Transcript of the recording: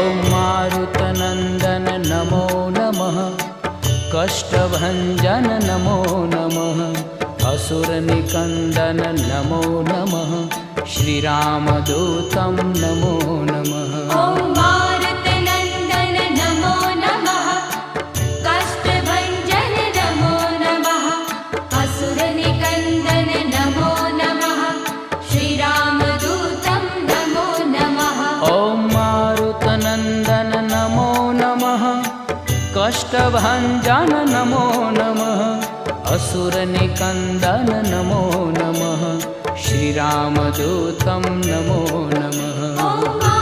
ॐ मारुतनन्दन नमो नमः, कष्टभञ्जन नमो नमः, असुरनिकन्दन नमो नमः, श्रीरामदूतं नमो नमः। ॐ मारुतनन्दन नमो नमः, कष्टभञ्जन नमो नमः, असुरनिकन्दन नमो नमः, श्रीरामदूतं नमो नमः। ॐ मारुतनन्दन नमो नमः, कष्टभञ्जन नमो नमः, असुरनिकन्दन नमो नमः, श्रीरामदूतं नमो नमः।